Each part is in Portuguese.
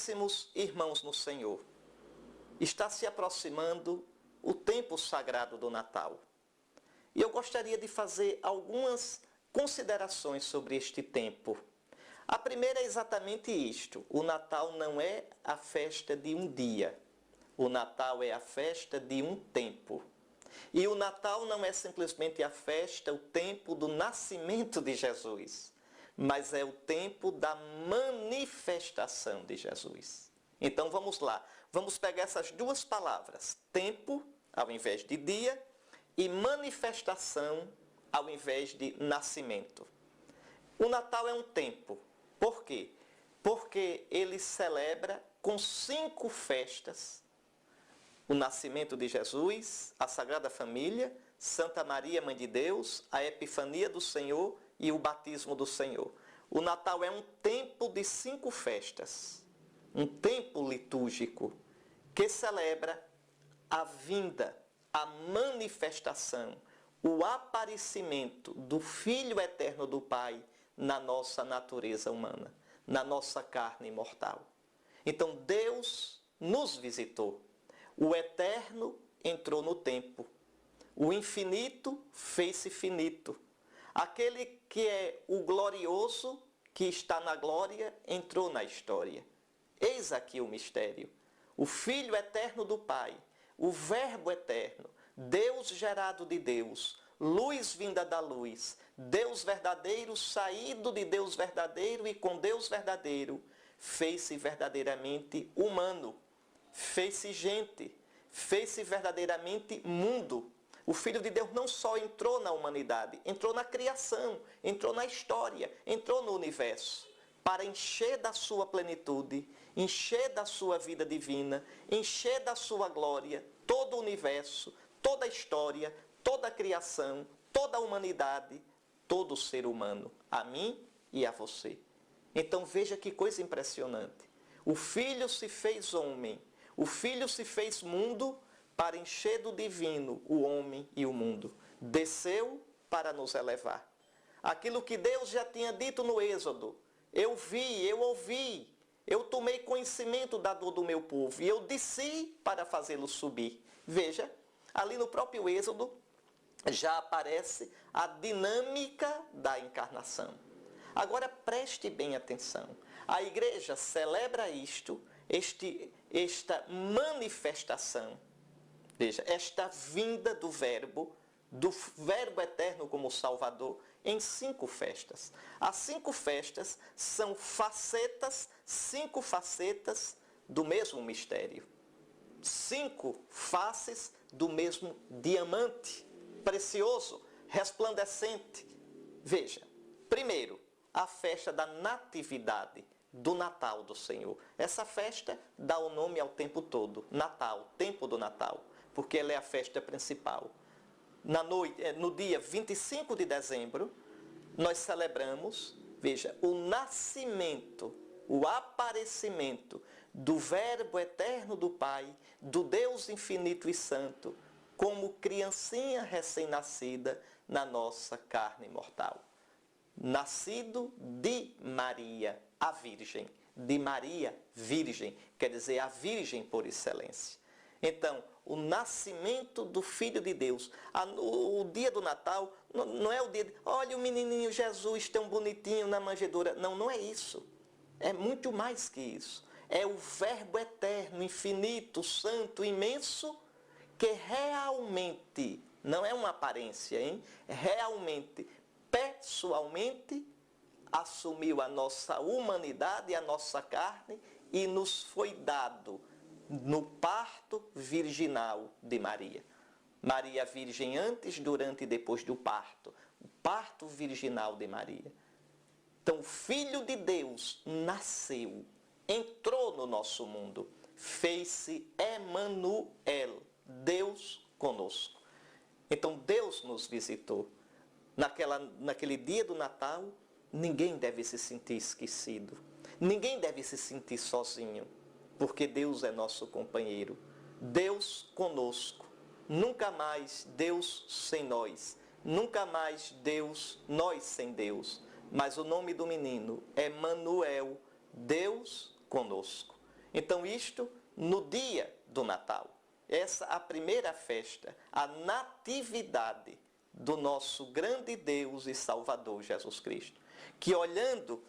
Caríssimos irmãos no Senhor, está se aproximando o tempo sagrado do Natal. E eu gostaria de fazer algumas considerações sobre este tempo. A primeira é exatamente isto: o Natal não é a festa de um dia, o Natal é a festa de um tempo. E o Natal não é simplesmente a festa, o tempo do nascimento de Jesus, mas é o tempo da manifestação de Jesus. Então vamos lá, vamos pegar essas duas palavras, tempo ao invés de dia e manifestação ao invés de nascimento. O Natal é um tempo. Por quê? Porque ele celebra com 5 festas o nascimento de Jesus, a Sagrada Família, Santa Maria, Mãe de Deus, a Epifania do Senhor e o batismo do Senhor. O Natal é um tempo de 5 festas, um tempo litúrgico que celebra a vinda, a manifestação, o aparecimento do Filho eterno do Pai na nossa natureza humana, na nossa carne mortal. Então Deus nos visitou. O eterno entrou no tempo. O infinito fez-se finito. Aquele que é o glorioso, que está na glória, entrou na história. Eis aqui o mistério. O Filho eterno do Pai, o Verbo eterno, Deus gerado de Deus, luz vinda da luz, Deus verdadeiro saído de Deus verdadeiro e com Deus verdadeiro, fez-se verdadeiramente humano, fez-se gente, fez-se verdadeiramente mundo. O Filho de Deus não só entrou na humanidade, entrou na criação, entrou na história, entrou no universo, para encher da sua plenitude, encher da sua vida divina, encher da sua glória todo o universo, toda a história, toda a criação, toda a humanidade, todo o ser humano, a mim e a você. Então veja que coisa impressionante. O Filho se fez homem, o Filho se fez mundo para encher do divino o homem e o mundo. Desceu para nos elevar. Aquilo que Deus já tinha dito no Êxodo: eu vi, eu ouvi, eu tomei conhecimento da dor do meu povo e eu desci para fazê-lo subir. Veja, ali no próprio Êxodo já aparece a dinâmica da encarnação. Agora preste bem atenção. A igreja celebra esta manifestação, veja, esta vinda do Verbo eterno como Salvador, em 5 festas. As 5 festas são facetas, 5 facetas do mesmo mistério. 5 faces do mesmo diamante, precioso, resplandecente. Veja, primeiro, a festa da natividade, do Natal do Senhor. Essa festa dá o nome ao tempo todo, Natal, tempo do Natal, porque ela é a festa principal. No dia 25 de dezembro, nós celebramos, veja, o nascimento, o aparecimento do Verbo eterno do Pai, do Deus infinito e santo, como criancinha recém-nascida na nossa carne mortal. Nascido de Maria, a Virgem, de Maria, Virgem, quer dizer, a Virgem por excelência. Então, o nascimento do Filho de Deus, o dia do Natal, não é o dia de, olha o menininho Jesus tão bonitinho na manjedoura. Não, não é isso. É muito mais que isso. É o Verbo eterno, infinito, santo, imenso, que realmente, não é uma aparência, hein? Realmente, pessoalmente, assumiu a nossa humanidade, a nossa carne e nos foi dado no parto virginal de Maria. Maria virgem antes, durante e depois do parto. O parto virginal de Maria. Então, o Filho de Deus nasceu, entrou no nosso mundo, fez-se Emanuel, Deus conosco. Então, Deus nos visitou. Naquele dia do Natal, ninguém deve se sentir esquecido. Ninguém deve se sentir sozinho, porque Deus é nosso companheiro. Deus conosco. Nunca mais Deus sem nós. Nunca mais Deus, nós sem Deus. Mas o nome do menino é Emanuel, Deus conosco. Então isto no dia do Natal. Essa a primeira festa, a natividade do nosso grande Deus e Salvador Jesus Cristo. Que olhando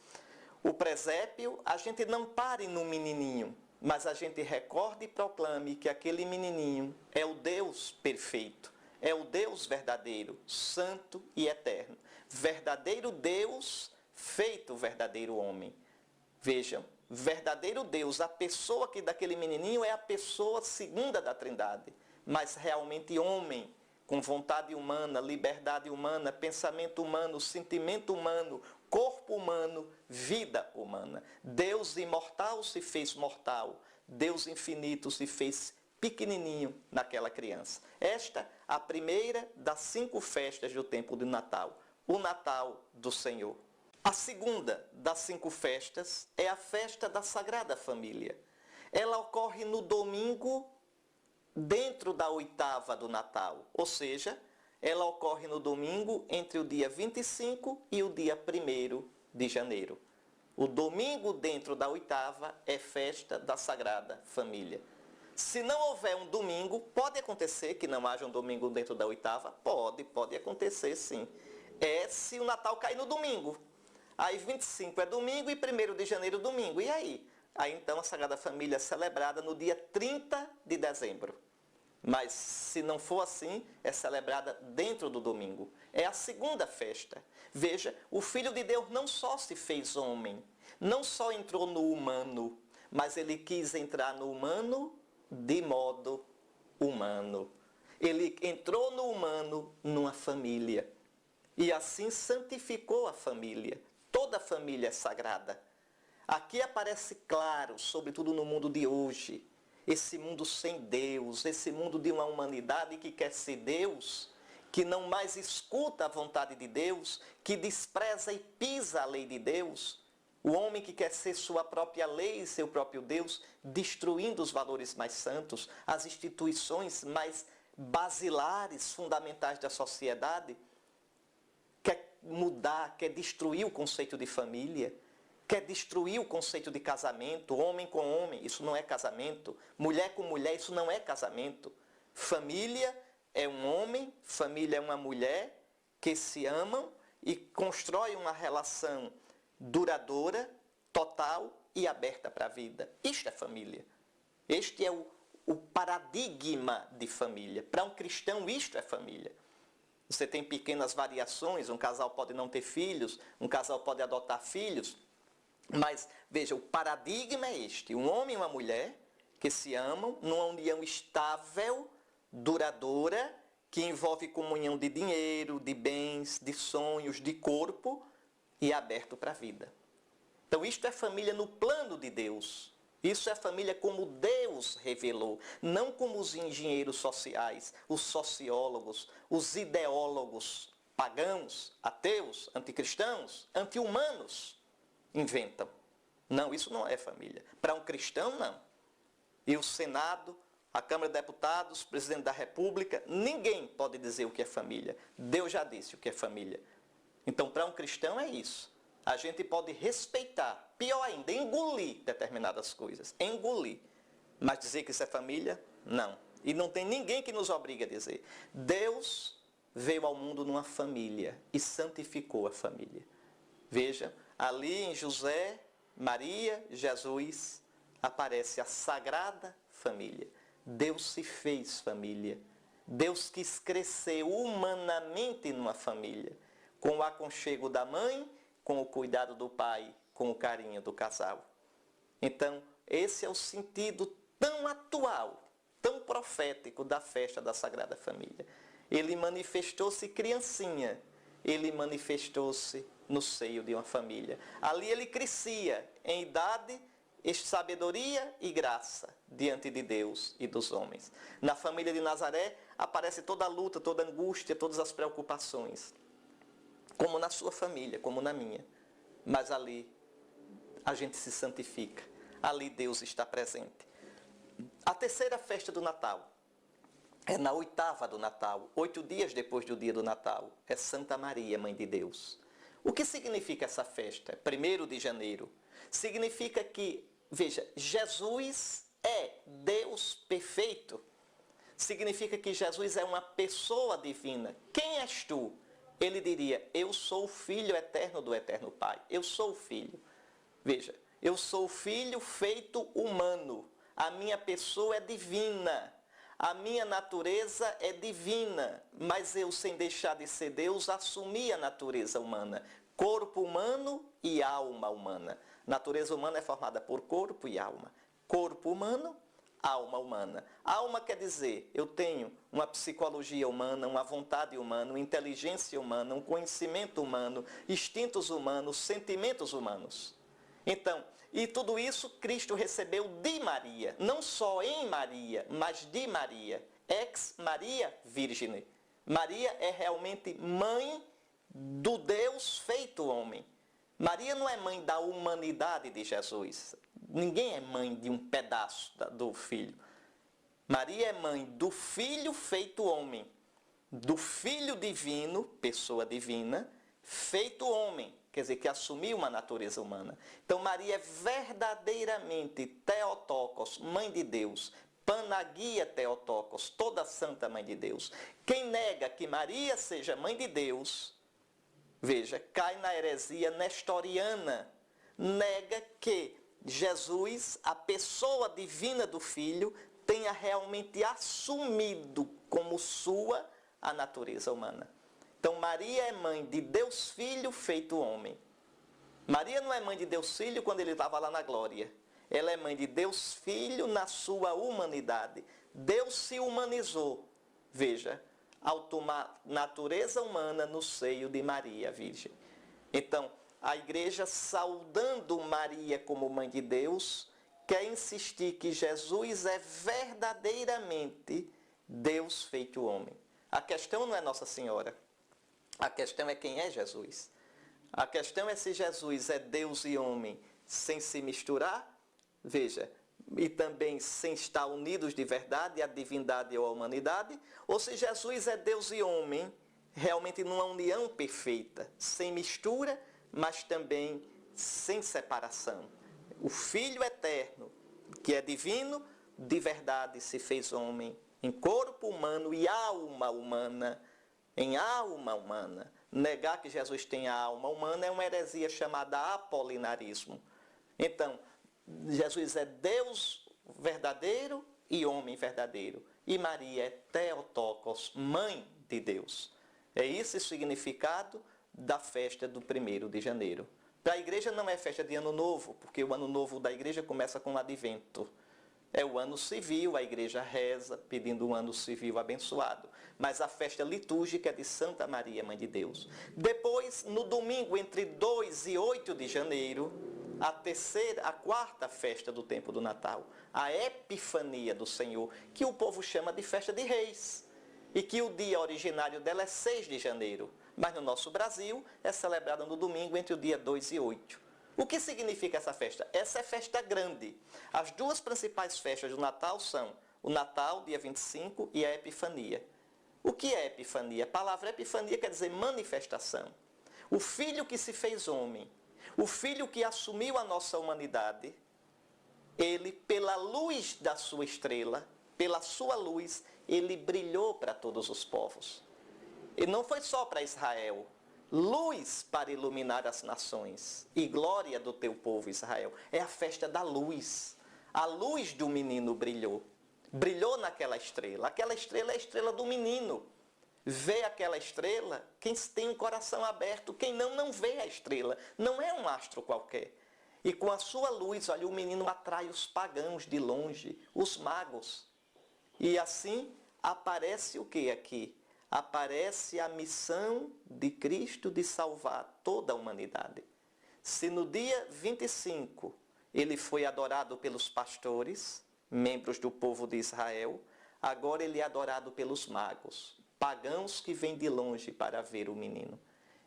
o presépio, a gente não pare no menininho, mas a gente recorde e proclame que aquele menininho é o Deus perfeito, é o Deus verdadeiro, santo e eterno. Verdadeiro Deus feito verdadeiro homem. Vejam, verdadeiro Deus, a pessoa que daquele menininho é a pessoa segunda da Trindade, mas realmente homem, com vontade humana, liberdade humana, pensamento humano, sentimento humano, corpo humano, vida humana. Deus imortal se fez mortal, Deus infinito se fez pequenininho naquela criança. Esta, a primeira das 5 festas do tempo de Natal, o Natal do Senhor. A segunda das 5 festas é a festa da Sagrada Família. Ela ocorre no domingo dentro da 8ª do Natal, ou seja, ela ocorre no domingo entre o dia 25 e o dia 1º de janeiro. O domingo dentro da 8ª é festa da Sagrada Família. Se não houver um domingo, pode acontecer que não haja um domingo dentro da 8ª? Pode acontecer sim. É se o Natal cair no domingo. Aí 25 é domingo e 1º de janeiro domingo. E aí? Aí então a Sagrada Família é celebrada no dia 30 de dezembro. Mas se não for assim, é celebrada dentro do domingo. É a segunda festa. Veja, o Filho de Deus não só se fez homem, não só entrou no humano, mas ele quis entrar no humano de modo humano. Ele entrou no humano numa família. E assim santificou a família. Toda a família é sagrada. Aqui aparece claro, sobretudo no mundo de hoje, esse mundo sem Deus, esse mundo de uma humanidade que quer ser Deus, que não mais escuta a vontade de Deus, que despreza e pisa a lei de Deus, o homem que quer ser sua própria lei e seu próprio Deus, destruindo os valores mais santos, as instituições mais basilares, fundamentais da sociedade, quer mudar, quer destruir o conceito de família, quer destruir o conceito de casamento, homem com homem, isso não é casamento. Mulher com mulher, isso não é casamento. Família é um homem, família é uma mulher que se amam e constroem uma relação duradoura, total e aberta para a vida. Isto é família. Este é o paradigma de família. Para um cristão, isto é família. Você tem pequenas variações, um casal pode não ter filhos, um casal pode adotar filhos, mas, veja, o paradigma é este. Um homem e uma mulher que se amam numa união estável, duradoura, que envolve comunhão de dinheiro, de bens, de sonhos, de corpo e aberto para a vida. Então, isto é família no plano de Deus. Isso é família como Deus revelou, não como os engenheiros sociais, os sociólogos, os ideólogos pagãos, ateus, anticristãos, anti-humanos inventam. Não, isso não é família. Para um cristão, não. E o Senado, a Câmara de Deputados, o Presidente da República, ninguém pode dizer o que é família. Deus já disse o que é família. Então, para um cristão é isso. A gente pode respeitar, pior ainda, engolir determinadas coisas. Engolir. Mas dizer que isso é família, não. E não tem ninguém que nos obrigue a dizer. Deus veio ao mundo numa família e santificou a família. Veja, ali em José, Maria, Jesus, aparece a Sagrada Família. Deus se fez família. Deus quis crescer humanamente numa família, com o aconchego da mãe, com o cuidado do pai, com o carinho do casal. Então, esse é o sentido tão atual, tão profético da festa da Sagrada Família. Ele manifestou-se criancinha, ele manifestou-se no seio de uma família. Ali ele crescia em idade, sabedoria e graça diante de Deus e dos homens. Na família de Nazaré aparece toda a luta, toda a angústia, todas as preocupações. Como na sua família, como na minha. Mas ali a gente se santifica. Ali Deus está presente. A terceira festa do Natal é na 8ª do Natal, 8 dias depois do dia do Natal. É Santa Maria, Mãe de Deus. O que significa essa festa? 1º de janeiro. Significa que veja, Jesus é Deus perfeito. Significa que Jesus é uma pessoa divina. Quem és tu? Ele diria, eu sou o Filho eterno do Eterno Pai. Eu sou o Filho. Veja, eu sou o Filho feito humano. A minha pessoa é divina. A minha natureza é divina. Mas eu, sem deixar de ser Deus, assumi a natureza humana. Corpo humano e alma humana. Natureza humana é formada por corpo e alma. Corpo humano, alma humana. Alma quer dizer, eu tenho uma psicologia humana, uma vontade humana, uma inteligência humana, um conhecimento humano, instintos humanos, sentimentos humanos. Então, e tudo isso Cristo recebeu de Maria, não só em Maria, mas de Maria. Ex Maria Virgine. Maria é realmente mãe do Deus feito homem. Maria não é mãe da humanidade de Jesus. Ninguém é mãe de um pedaço do Filho. Maria é mãe do Filho feito homem, do Filho divino, pessoa divina, feito homem, quer dizer, que assumiu uma natureza humana. Então Maria é verdadeiramente Theotokos, mãe de Deus, Panagia Theotokos, toda santa mãe de Deus. Quem nega que Maria seja mãe de Deus, veja, cai na heresia nestoriana, nega que Jesus, a pessoa divina do Filho, tenha realmente assumido como sua a natureza humana. Então Maria é mãe de Deus Filho feito homem. Maria não é mãe de Deus Filho quando ele estava lá na glória. Ela é mãe de Deus Filho na sua humanidade. Deus se humanizou. Veja, ao tomar natureza humana no seio de Maria, Virgem. Então, a igreja, saudando Maria como mãe de Deus, quer insistir que Jesus é verdadeiramente Deus feito homem. A questão não é Nossa Senhora. A questão é quem é Jesus. A questão é se Jesus é Deus e homem sem se misturar, veja, e também sem estar unidos de verdade, a divindade ou a humanidade, ou se Jesus é Deus e homem realmente numa união perfeita, sem mistura, mas também sem separação. O Filho eterno, que é divino, de verdade se fez homem, em corpo humano e alma humana, em alma humana. Negar que Jesus tenha alma humana é uma heresia chamada apolinarismo. Então, Jesus é Deus verdadeiro e homem verdadeiro. E Maria é Theotokos, mãe de Deus. É esse o significado da festa do 1º de janeiro. Para a igreja não é festa de ano novo, porque o ano novo da igreja começa com o advento. É o ano civil, a igreja reza pedindo um ano civil abençoado. Mas a festa litúrgica é de Santa Maria, Mãe de Deus. Depois, no domingo entre 2 e 8 de janeiro, a quarta festa do tempo do Natal, a Epifania do Senhor, que o povo chama de festa de Reis, e que o dia originário dela é 6 de janeiro. Mas no nosso Brasil é celebrada no domingo entre o dia 2 e 8. O que significa essa festa? Essa é festa grande. As duas principais festas do Natal são o Natal, dia 25, e a Epifania. O que é Epifania? A palavra Epifania quer dizer manifestação. O Filho que se fez homem, o Filho que assumiu a nossa humanidade, ele, pela luz da sua estrela, pela sua luz, ele brilhou para todos os povos. E não foi só para Israel. Luz para iluminar as nações e glória do teu povo Israel. É a festa da luz. A luz do menino brilhou. Brilhou naquela estrela. Aquela estrela é a estrela do menino. Vê aquela estrela quem tem um coração aberto. Quem não vê a estrela. Não é um astro qualquer. E com a sua luz, olha, o menino atrai os pagãos de longe, os magos. E assim aparece o que aqui? Aparece a missão de Cristo de salvar toda a humanidade. Se no dia 25 ele foi adorado pelos pastores, membros do povo de Israel, agora ele é adorado pelos magos, pagãos que vêm de longe para ver o menino.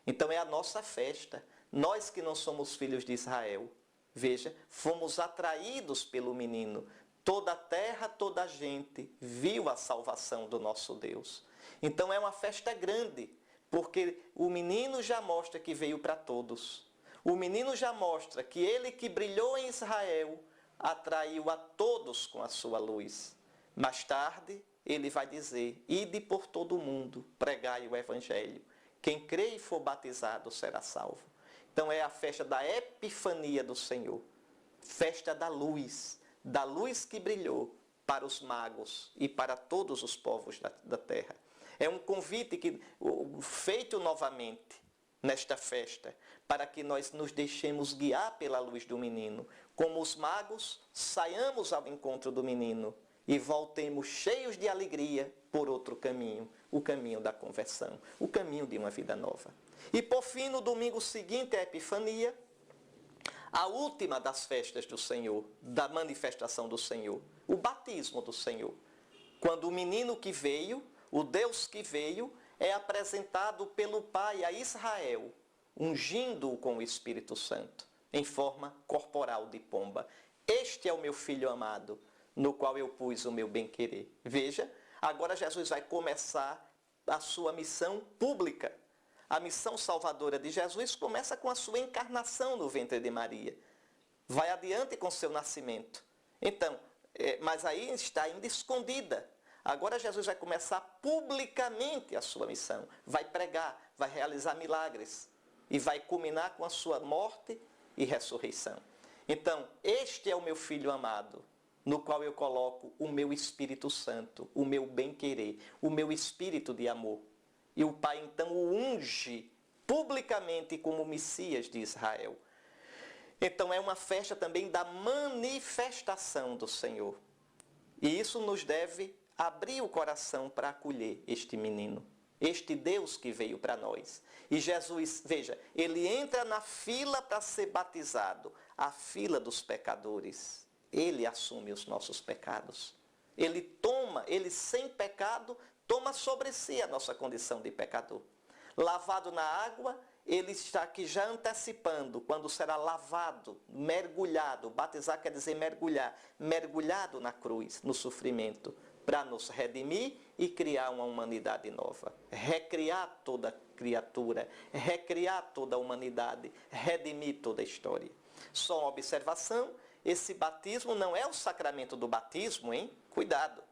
Então é a nossa festa. Nós que não somos filhos de Israel, veja, fomos atraídos pelo menino. Toda a terra, toda a gente viu a salvação do nosso Deus. Então é uma festa grande, porque o menino já mostra que veio para todos. O menino já mostra que ele que brilhou em Israel atraiu a todos com a sua luz. Mais tarde, ele vai dizer: ide por todo o mundo, pregai o evangelho. Quem crê e for batizado será salvo. Então é a festa da Epifania do Senhor. Festa da luz que brilhou para os magos e para todos os povos da terra. É um convite feito novamente nesta festa, para que nós nos deixemos guiar pela luz do menino. Como os magos, saiamos ao encontro do menino e voltemos cheios de alegria por outro caminho, o caminho da conversão, o caminho de uma vida nova. E por fim, no domingo seguinte à Epifania, a última das festas do Senhor, da manifestação do Senhor, o batismo do Senhor. Quando o menino que veio, o Deus que veio, é apresentado pelo Pai a Israel, ungindo-o com o Espírito Santo, em forma corporal de pomba. Este é o meu filho amado, no qual eu pus o meu bem-querer. Veja, agora Jesus vai começar a sua missão pública. A missão salvadora de Jesus começa com a sua encarnação no ventre de Maria. Vai adiante com seu nascimento. Então, mas aí está ainda escondida. Agora Jesus vai começar publicamente a sua missão. Vai pregar, vai realizar milagres. E vai culminar com a sua morte e ressurreição. Então, este é o meu filho amado, no qual eu coloco o meu Espírito Santo, o meu bem-querer, o meu espírito de amor. E o Pai então o unge publicamente como o Messias de Israel. Então é uma festa também da manifestação do Senhor. E isso nos deve abrir o coração para acolher este menino, este Deus que veio para nós. E Jesus, veja, ele entra na fila para ser batizado, a fila dos pecadores. Ele assume os nossos pecados. Ele sem pecado, toma sobre si a nossa condição de pecador. Lavado na água, ele está aqui já antecipando quando será lavado, mergulhado. Batizar quer dizer mergulhar. Mergulhado na cruz, no sofrimento, para nos redimir e criar uma humanidade nova. Recriar toda criatura, recriar toda a humanidade, redimir toda a história. Só uma observação, esse batismo não é o sacramento do batismo, hein? Cuidado!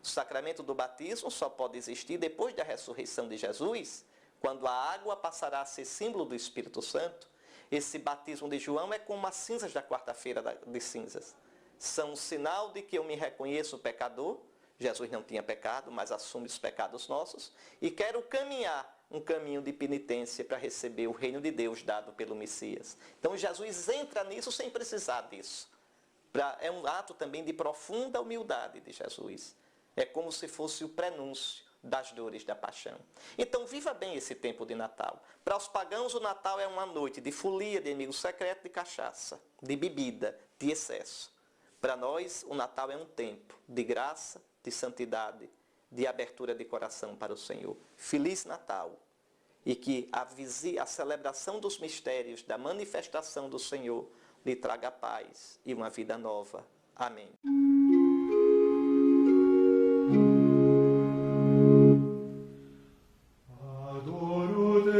O sacramento do batismo só pode existir depois da ressurreição de Jesus, quando a água passará a ser símbolo do Espírito Santo. Esse batismo de João é como as cinzas da quarta-feira de cinzas. São um sinal de que eu me reconheço pecador. Jesus não tinha pecado, mas assume os pecados nossos. E quero caminhar um caminho de penitência para receber o reino de Deus dado pelo Messias. Então Jesus entra nisso sem precisar disso. É um ato também de profunda humildade de Jesus. É como se fosse o prenúncio das dores da paixão. Então viva bem esse tempo de Natal. Para os pagãos o Natal é uma noite de folia, de amigo secreto, de cachaça, de bebida, de excesso. Para nós o Natal é um tempo de graça, de santidade, de abertura de coração para o Senhor. Feliz Natal! E que a celebração dos mistérios, da manifestação do Senhor, lhe traga paz e uma vida nova. Amém. Adoro te